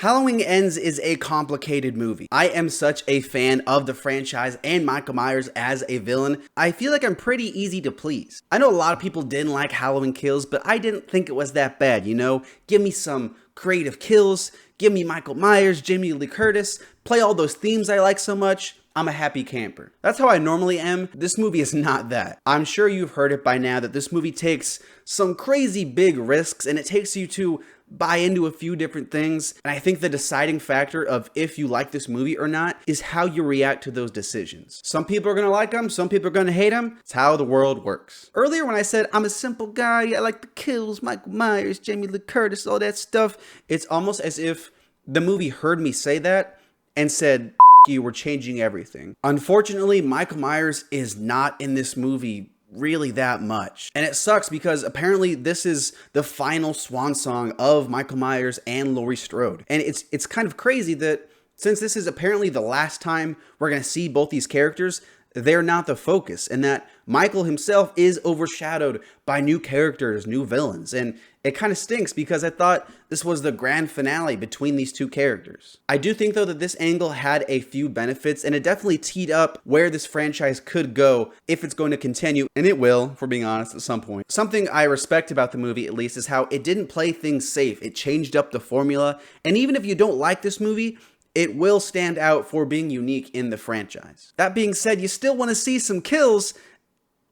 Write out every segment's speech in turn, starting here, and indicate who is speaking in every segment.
Speaker 1: Halloween Ends is a complicated movie. I am such a fan of the franchise and Michael Myers as a villain. I feel like I'm pretty easy to please. I know a lot of people didn't like Halloween Kills, but I didn't think it was that bad, you know? Give me some creative kills, give me Michael Myers, Jamie Lee Curtis, play all those themes I like so much. I'm a happy camper. That's how I normally am. This movie is not that. I'm sure you've heard it by now that this movie takes some crazy big risks and it takes you to buy into a few different things. And I think the deciding factor of if you like this movie or not is how you react to those decisions. Some people are gonna like them, some people are gonna hate them. It's how the world works. Earlier when I said I'm a simple guy, I like the kills, Michael Myers, Jamie Lee Curtis, all that stuff, it's almost as if the movie heard me say that and said, you were changing everything. Unfortunately, Michael Myers is not in this movie really that much. And it sucks because apparently this is the final swan song of Michael Myers and Laurie Strode. And it's kind of crazy that since this is apparently the last time we're going to see both these characters, they're not the focus, and that Michael himself is overshadowed by new characters, new villains, and it kind of stinks because I thought this was the grand finale between these two characters. I do think though that this angle had a few benefits, and it definitely teed up where this franchise could go if it's going to continue, and it will, if we're being honest, at some point. Something I respect about the movie, at least, is how it didn't play things safe. It changed up the formula, and even if you don't like this movie, it will stand out for being unique in the franchise. That being said, you still want to see some kills,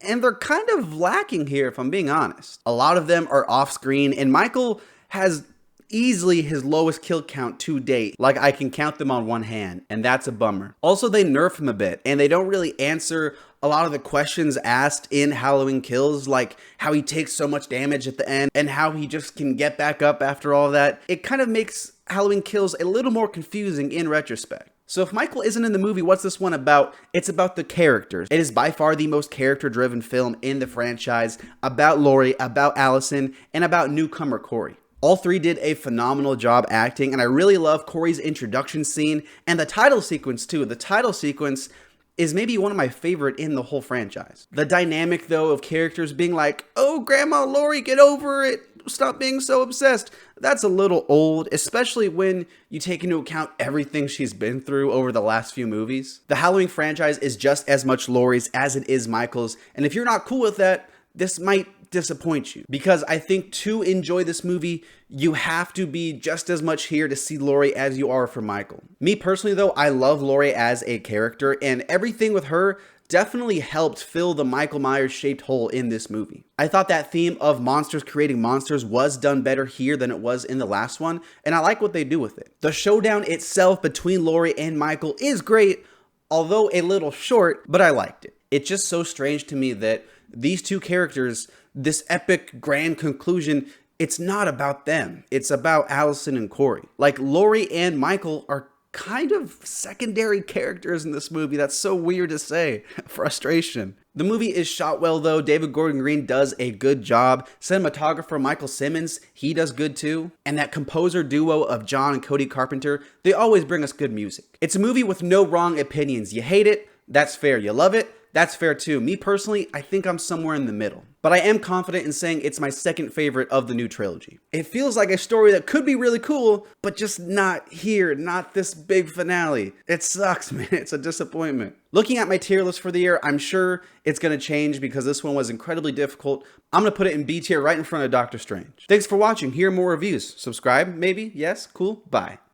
Speaker 1: and they're kind of lacking here, if I'm being honest. A lot of them are off screen, and Michael has easily his lowest kill count to date. Like, I can count them on one hand, and that's a bummer. Also, they nerf him a bit, and they don't really answer a lot of the questions asked in Halloween Kills, like how he takes so much damage at the end and how he just can get back up after all that. It kind of makes Halloween Kills a little more confusing in retrospect. So if Michael isn't in the movie, what's this one about? It's about the characters. It is by far the most character-driven film in the franchise, about Laurie, about Allison, and about newcomer Corey. All three did a phenomenal job acting, and I really love Corey's introduction scene and the title sequence too. The title sequence is maybe one of my favorite in the whole franchise. The dynamic though of characters being like, oh, Grandma Laurie, get over it. Stop being so obsessed. That's a little old, especially when you take into account everything she's been through over the last few movies. The Halloween franchise is just as much Laurie's as it is Michael's, and if you're not cool with that, this might disappoint you, because I think to enjoy this movie, you have to be just as much here to see Laurie as you are for Michael. Me personally though, I love Laurie as a character, and everything with her definitely helped fill the Michael Myers shaped hole in this movie. I thought that theme of monsters creating monsters was done better here than it was in the last one, and I like what they do with it. The showdown itself between Laurie and Michael is great, although a little short, but I liked it. It's just so strange to me that these two characters, this epic grand conclusion, it's not about them. It's about Allison and Corey. Like, Laurie and Michael are kind of secondary characters in this movie. That's so weird to say. Frustration. The movie is shot well though. David Gordon Green does a good job. Cinematographer Michael Simmons, he does good too. And that composer duo of John and Cody Carpenter, they always bring us good music. It's a movie with no wrong opinions. You hate it, that's fair. You love it, that's fair too. Me personally, I think I'm somewhere in the middle. But I am confident in saying it's my second favorite of the new trilogy. It feels like a story that could be really cool, but just not here, not this big finale. It sucks, man. It's a disappointment. Looking at my tier list for the year, I'm sure it's going to change because this one was incredibly difficult. I'm going to put it in B tier right in front of Doctor Strange. Thanks for watching. Hear more reviews. Subscribe, maybe? Yes? Cool? Bye.